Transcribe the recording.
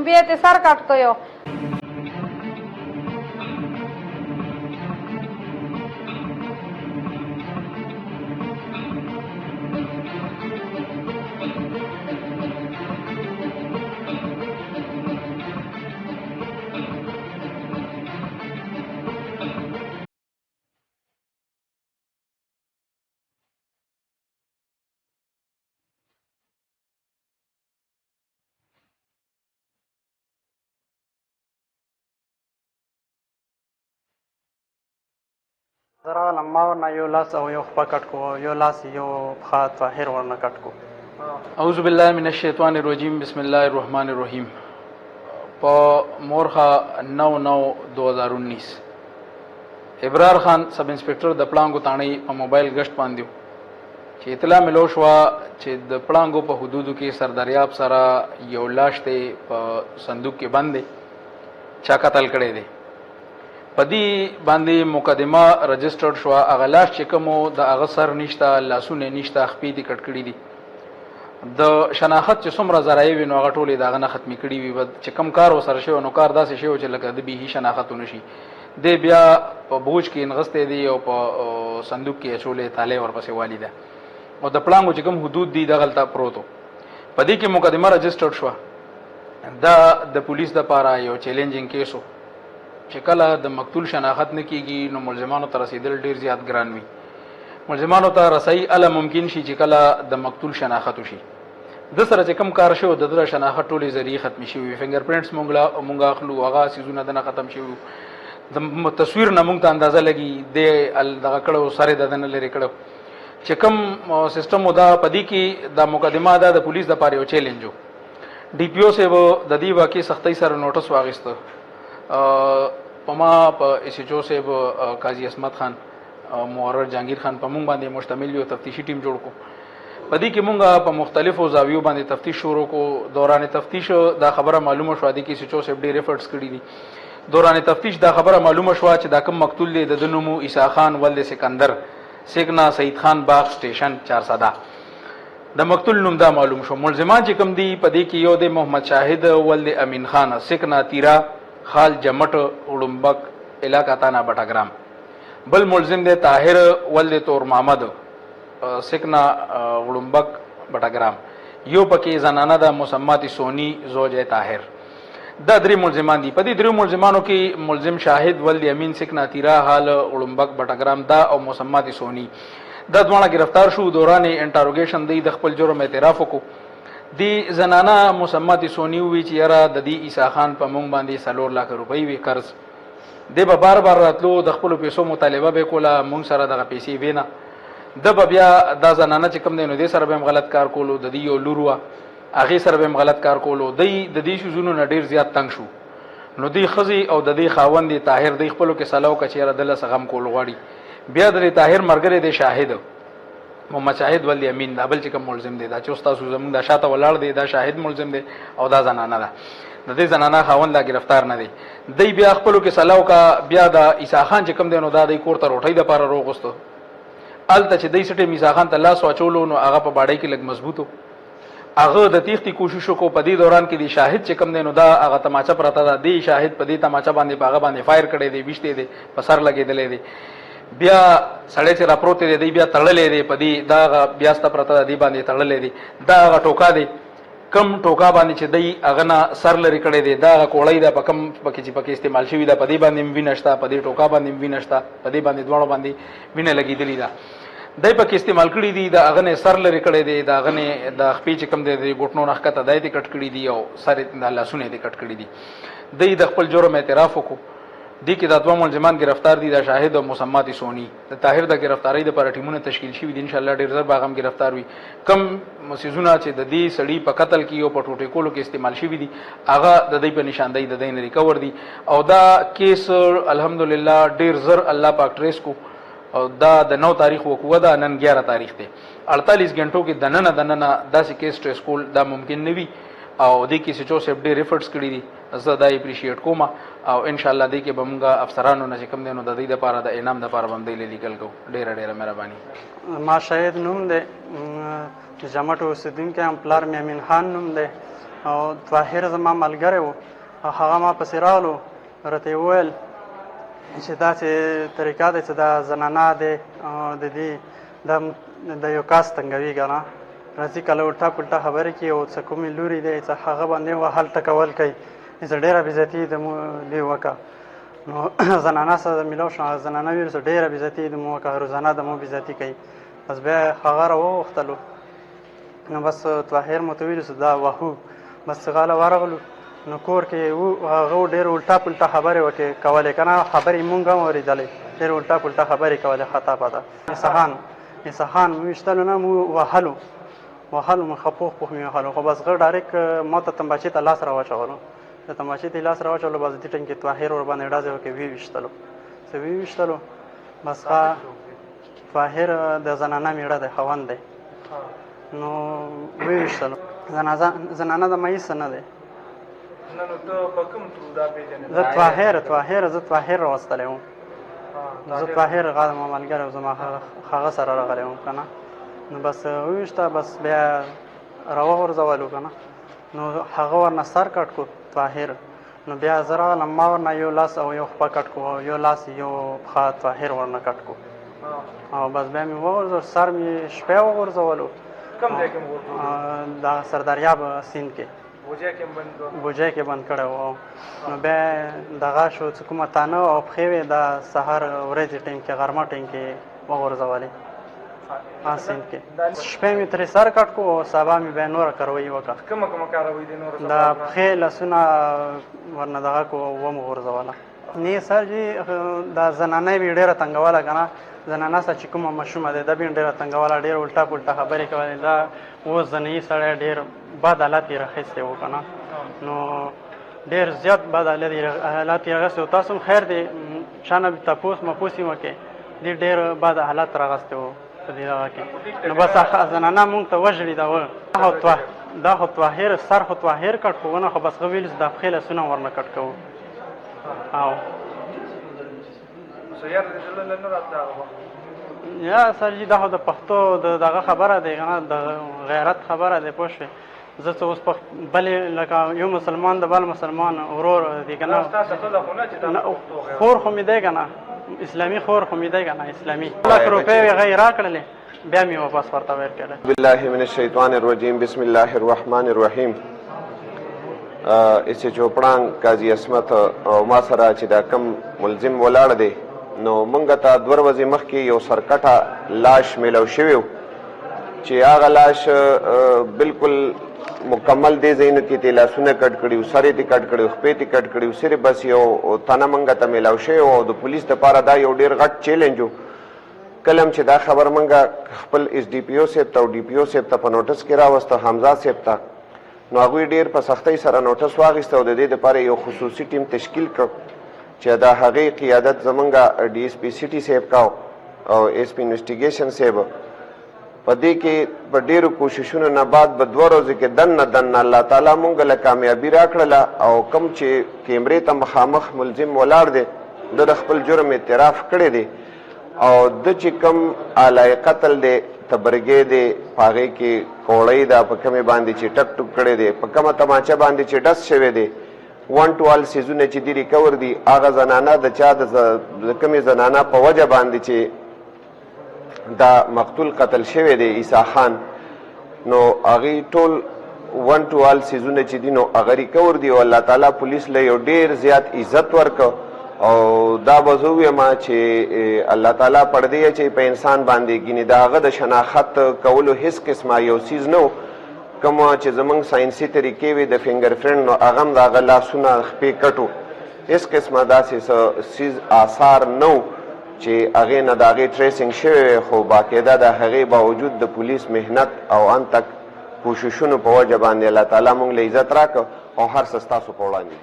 بیا ته سر کټ کړو. زه راغلم ما ورنه یو لاس او یو خپه کټ کو، یو لاس یو پښه طاهر ورنه کټ کو. اعوذ بالله من الشیطان الرجیم، بسم الله الرحمن الرحیم. په مورخه 9/9/2019 ابرار خان سب انسپکټر د پړانګو تاڼۍ په موبایل گشت باندې چې اطلاع ملو شوه چې د پړانګو په حدودو کې سردریاب سره یو لاش دی په صندوق کې بند دی، چا قتل کړی دی. په دې باندې مقدمه رجسټرډ شوه. هغه لاش چې کومو د هغه سر نشته، لاسونه نشته، خپې دې کټ کړي دي. د شناخت چې څومره ذرایع وي نو هغه ټولې د هغه نه ختمې کړي وي. چې کوم کار ورسره شوی نو کار داسې شوی چې لکه د بیخي شناخت ونه شي. دی بیا په بوج کې نغستی دی او په صندوق کې اچولې تالی ورپسې والي ده او د پړانګو چې کوم حدود دي دغلته پروت و. په دې کې مقدمه رجسټرډ شوه. دا د پولیس دپاره یو چیلنجینګ کیس و چې کله د مقتول شناخت نه کیږي نو ملزمانو ته رسیدل ډیر زیات ګران وي. ملزمانو ته رسۍ اله ممکن شي چې کله د مقتول شناخت وشي. د سره چې کوم کار شو د شناخت ټولې ذریعې ختمې شوي، فنګر پرنټس مونږ اخلو، هغه څیزونه دنه ختم شوي، د تصویر نه مونږ ته اندازه لګي د دغه کړو سره د دنه لري کړو چې کوم سیستم و. دا په دې کې د مقدمه دا د پولیس دپاره یو چیلنج و. ډي پی او صاحب د دې واقعې سختۍ سره نوټس واخیسته. په ما په ایس ایچ او صاحب قاضي عصمت خان مقرر جهانگیر خان په مونږ باندې مشتمل یو تفتیشي ټیم جوړ کو. په دې کې مونږ په مختلفو زاویو باندې تفتیش شروع کو. دوران تفتیش دا خبره معلومه شوه دی کې ایس ایچ او صاحب ډېر ایفرټس کړي دي. دوران تفتیش دا خبره معلومه شوه چې دا کوم مقتول دی د نوم عیسی خان ولد سکندر، سیکنا سید خان باغ سټیشن چارسده. د مقتول نوم دا معلوم شو. ملزمان چې کوم دی په دې کې یو د محمد شاهد ولد امین خان، سیکنا تیرا خال جمٹ اڑمبک علاقہ تانا بٹاگرام. بل ملزم دے طاہر ولد طور محمد، سکنا اڑمبک بٹاگرام. یو پکې زنانه دا مسمات سونی زوج طاهر. دا درې ملزمان دي. په دې درې ملزمانو کې ملزم شاهد ولد امین سکنا تیرا حال اڑمبک بٹاگرام دا او مسمات سونی دا دواړه گرفتار شو. دوران انټاروګیشن دی د خپل جرم اعتراف وکړو. دی زنانه مسمات سونی وی چې یاره د دې عیسی خان په مونږ باندې 4 لک روپۍ وی قرض. دی به بار بار راتلو، د خپلو پیسو مطالبه به کوله، مونږ سره دغه پیسې وینه. د به بیا دا زنانه چې کوم دی نو دې سره به هم غلط کار کولو. د دې یو لور وه، هغې سره به هم غلط کار کولو. دی د دې شیزونو نه ډېر زیات تنګ شو. نو دی ښځې او د دې خاوند دی طاهر دی خپلو کې سلا وکړه چې یاره دله څه غم کول غواړي. بیا د دې طاهر ملګری دی شاهد محمد شاهد ولد امین، دا بل چې کوم ملزم دی، دا چې ستاسو زموږ د شاته ولاړ دی، دا شاهد ملزم دی او دا زنانه ده. د دې زنانه خاوند لا گرفتار نه دی. دی بیا خپلو کې سلا وکړه. بیا د عیسی خان چې کوم دی نو دا دی کور ته روټۍ دپاره راوغوستو. هلته چې دی څه ټیم عیسی خان ته لاس واچولو نو هغه په باډۍ کې لږ مضبوط و. هغه د تیښتې کوشش وکړو. په دې دوران کې دی شاهد چې کوم دی نو دا هغه تماچه پرته ده. دی شاهد په دې تماچه باندې په هغه باندې فایر کړی دی، ویشتی دی، په سر لګېدلی دی. بیا سړی چې راپروت دی دی بیا تړلی دی. په دې دا بیا سته پرته ده، دی باندې تړلی دی. دا هغه ټوکا دی کم ټوکا باندې چې دی هغه نه سر لرې کړی دی. دا هغه کوړی ده په کم پکې چې پکې استعمال شوي ده. په دې باندې هم وینه شته، په دې ټوکا باندې هم وینه شته، په دې باندې دواړو باندې وینه لګېدلې ده. دی پکې استعمال کړي دي. د هغه نه سر لرې کړی دی، د هغه نه د خپې چې کوم دی د ګوټنو نه ښکته دی کټ کړي دي او سر د لاسونه یې کټ کړي دي. دی د خپل جرم اعتراف وکړو. دی کې دا دوه ملزمان گرفتار دي، دا شاهد او مسمات سونی. د طاهر د گرفتاری لپاره ټیمونه تشکیل شوي دي. ان شاء الله ډېر زر به هغه هم گرفتار وي. کم مسیزونه چې د دې سړي په قتل کې او په ټوټې کولو کې استعمال شوي دي هغه د دې په نشاندهی د دې نه ریکور دي. او دا کیس الحمدلله ډېر زر الله پاک ټریس کو. او دا د 9 تاریخ وکوه، دا نن 11 تاریخ دی. 48 غنټو کې دننه داسې کیس ټریس کول دا ممکن نه وي. او دې کې چې څو ډېر ایفرټس کړي دي، زه دا اپریشیټ کوم. او ان شاء الله دې کې به موږ افسرانو نه چې کوم دی نو د دې لپاره د انعام لپاره به هم دی لیکل کوو. ډېره مهرباني. ما شاهد نوم دی، جمټ اوسېدونکی هم، پلار مې امین خان نوم دی. او طاهر زما ملګری و او هغه ما پسې راغلو راته یې وویل چې داسې طریقه دی چې دا زنانه دی د دې د یو کاس تنګوي که نه راځي کله الټا پلټا خبرې کوي او څه کومې لوري دی چې هغه باندې وهل ټکول کوي چې ډېره بېزتي د دې وکړه نو زنانه سره میلاو شو زنانه ویل چې ډېره بېزتي د مو وکړه روزانه د مو بېزتي کوي بس بیا هغه راوغوښتلو نو بس طاهر مو ته ویلو چې دا وهو بس غاله ورغلو نو کور کې هغه ډېر الټا پلټا خبرې وکړې کولې که نه خبرې مونږ هم اورېدلې ډېر الټا پلټا خبرې کولې خطا پته اصحان مو ویشتلو نه مو وهلو مو خپوخ پوخ مې وهلو خو بس غه ډایرکټ ما ته تمباچې ته لاس راواچولو د تمباچې ته لاس راواچولو بس دې ټیم کې طاهر ور باندې ډازې وکړې ویویشتلو بس طاهر د زنانه میړه دی خاوند دی نو ویویشتلو زنانه د مایس نه دی زه طاهر راوستلی وم زه طاهر ما ملګری وم زما هغه سره راغلی وم که نه نو بس وویشته بس بیا راوغورځولو که نه نو هغه ورنه سر کټ کړو طاهر نو بیا زه راغلم ما ورنه یو لاس او یو خپه کټ کړو او یو لاس یو پښه طاهر ورنه کټ کړو او بس بیا مې وغورځول سر مې شپی وغورځولو دا سردریاب سیند کې بوجۍ کې بند کړی و نو بیا دغه شو چې کومه تانه او پښې وې د سهار ورځې ټیم کې غرمه ټیم کې وغورځولې سیند کې شپې مې ترې سر کټ کړو او سبا مې بیا نوره کاروایي وکړه د پښې لاسونه ورنه دغه کړو ومو غورځوله نه سر جي دا زنانه یې ډېره تنګوله که نه زنانه سره چې کومه مشومه دی دا بیا ډېره تنګوله ډېر الټا پلټا خبرې کولې دا اوس زنیي سړی ډېر بد حالت یې راخیستی و که نه نو ډېر زیات بد حالت یې راغستی و تاسو هم خیر دی چا نه تپوس مپوس یې وکړې دې ډېر بد حالت راغستی و په دې هغه کې نو بس زنانه مونږ ته وژړي دا خو طاهر سر خو طاهر کټ خو ونه خو بس هغه ویل چې دا پښې لاسونه ورنه کټ کوو او یا سر جي دا خو د پښتو دغه خبره دی که نه د غیرت خبره دی پوه شوې زه څه اوس بلې لکه یو مسلمان د بل مسلمان ورور دی که نه خور خو مې دی که نه اسلامي خور خو مې دی که نه اسلامي 1,00,000 روپۍ یې هغه یې راکړلې بیا مې واپس ورته ورکړلی بالله من الشیطان الرجیم بسم الله الرحمن الرحیم اسې چوپړان قاضي عصمت او ما سره چې دا کم ملزم ولاړ دی نو مونږ ته 2 ورځې مخکې یو سرکټه لاش میلاو شوی و چې هغه لاش بالکل مکمل دې ځایونو کې تې لاسونه کټ کړي و سر یې تې کټ کړي و خپې تې کټ کړي و صرف بس یو تنه مونږ ته میلاو شوی و او د پولیس دپاره دا یو ډېر غټ چیلنج و کله هم چې دا خبر مونږ خپل ایس ډي پي او صاحب ته او ډي پي او صاحب ته په نوټس کې راوسته حمزه صاحب ته نو هغوی ډېر په سختۍ سره نوټس واخیسته او د دې دپاره یو خصوصي ټیم تشکیل کړ چې دا هغې قیادت زمونږ ډي ایس پي سټي صاحب کا او ایس پي انویسټیګیشن صاحب په دې کې په ډېرو کوششونو نه بعد به 2 ورځو کې دننه الله تعالی مونږ له کامیابي راکړله او کوم چې کیمرې ته مخامخ ملزم ولاړ دی د د خپل جرم اعتراف کړی دی او د چې کوم آلای قتل دی تبرګې دی په هغې کې کوړۍ ده په کومې باندې چې ټک ټک کړی دی په کومه تماچه باندې چې ډس شوی دی 1 to all سیزونه چې دي ریکور دي هغه زنانه د چا د کومې زنانه په وجه باندې چې دا مقتول قتل شوی دی عیسی خان نو هغې ټول 1 to all سیزونه چې دي نو هغه ریکور دي او الله تعالی پولیس له یو ډېر زیات عزت ورکړ او دا به زه ووایم چې الله تعالی پردې اچوي په انسان باندې ګینې د هغه د شناخت کولو هېڅ قسمه یو څیز نه و کومه چې زمونږ ساینسي طریقې وې د فنګر پرنټ نو هغه هم د هغه لاسونه خپې کټ و هېڅ قسمه داسې څیز آثار نه و چې هغې نه د هغې ټریسنګ شوی وی خو باقاعده د هغې باوجود د پولیس محنت او ان تک کوششونو په وجه باندې الله تعالی مونږ له عزت راکړ او هر څه ستاسو په وړاندې